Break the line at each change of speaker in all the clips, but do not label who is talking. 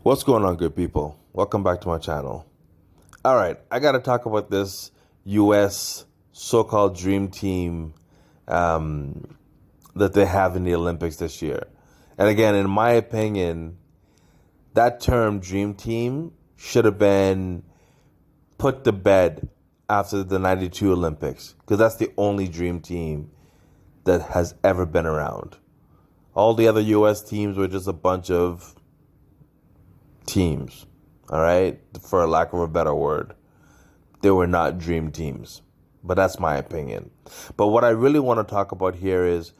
What's going on, good people? Welcome back to my channel. All right, I got to talk about this U.S. so-called dream team that they have in the Olympics this year. And again, in my opinion, that term dream team should have been put to bed after the 92 Olympics, because that's the only dream team that has ever been around. All the other U.S. teams were just a bunch of teams, all right, for a lack of a better word. They were not dream teams, but that's my opinion. But what I really want to talk about here is,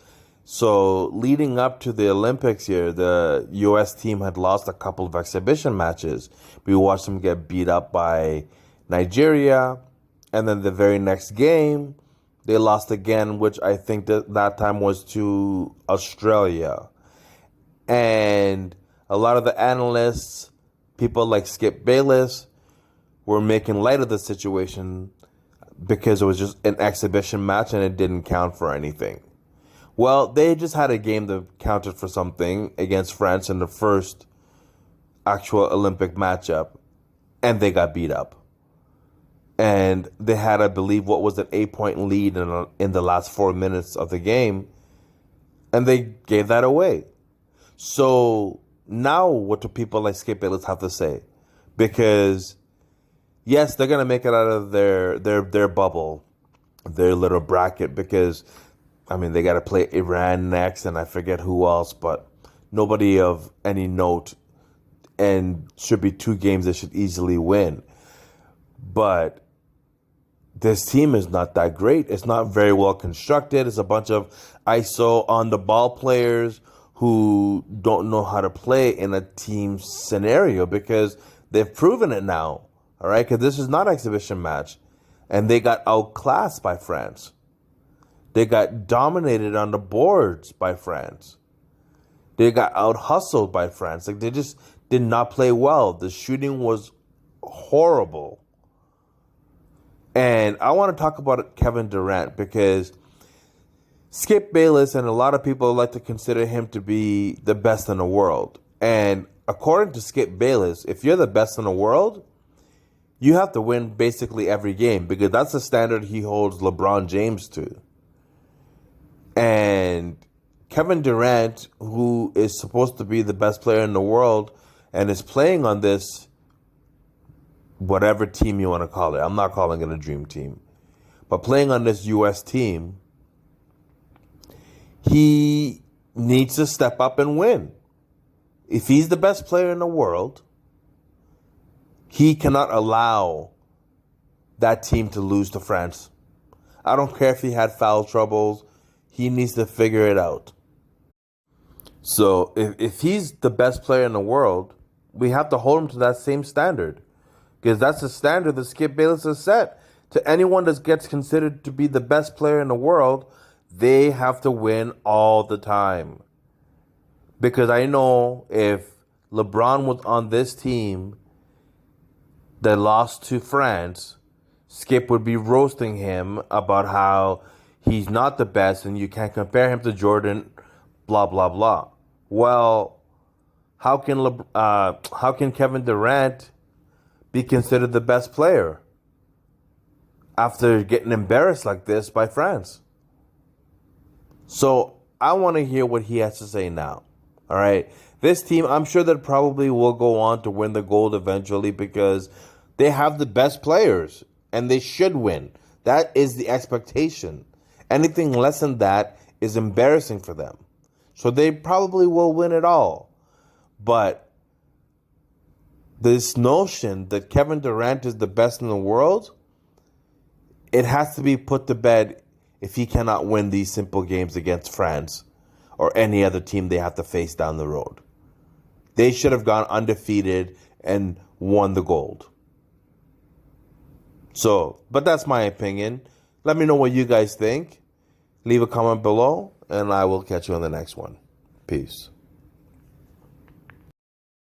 so leading up to the Olympics here, the U.S. team had lost a couple of exhibition matches. We watched them get beat up by Nigeria, and then the very next game, they lost again, which I think that time was to Australia. And a lot of the analysts, people like Skip Bayless, were making light of the situation because it was just an exhibition match and it didn't count for anything. Well, they just had a game that counted for something against France in the first actual Olympic matchup, and they got beat up. And they had, I believe, what was an 8-point lead in the last 4 minutes of the game, and they gave that away. So now what do people like Skip Bayless have to say? Because yes, they're gonna make it out of their bubble, their little bracket, because I mean they gotta play Iran next and I forget who else, but nobody of any note, and should be 2 games they should easily win. But this team is not that great. It's not very well constructed. It's a bunch of ISO on the ball players who don't know how to play in a team scenario, because they've proven it now, all right? Because this is not an exhibition match, and they got outclassed by France. They got dominated on the boards by France. They got out-hustled by France. Like, they just did not play well. The shooting was horrible. And I want to talk about Kevin Durant, because Skip Bayless and a lot of people like to consider him to be the best in the world. And according to Skip Bayless, if you're the best in the world, you have to win basically every game, because that's the standard he holds LeBron James to. And Kevin Durant, who is supposed to be the best player in the world and is playing on this, whatever team you want to call it, I'm not calling it a dream team, but playing on this U.S. team, he needs to step up and win. If he's the best player in the world, he cannot allow that team to lose to France. I don't care if he had foul troubles. He needs to figure it out. So if he's the best player in the world, we have to hold him to that same standard, because that's the standard that Skip Bayless has set. To anyone that gets considered to be the best player in the world, they have to win all the time. Because I know if LeBron was on this team that lost to France, Skip would be roasting him about how he's not the best and you can't compare him to Jordan, blah, blah, blah. Well, how can Kevin Durant be considered the best player after getting embarrassed like this by France? So I want to hear what he has to say now. All right. This team, I'm sure that probably will go on to win the gold eventually, because they have the best players and they should win. That is the expectation. Anything less than that is embarrassing for them. So they probably will win it all. But this notion that Kevin Durant is the best in the world, it has to be put to bed if he cannot win these simple games against France or any other team they have to face down the road. They should have gone undefeated and won the gold. So, but that's my opinion. Let me know what you guys think. Leave a comment below, and I will catch you on the next one. Peace.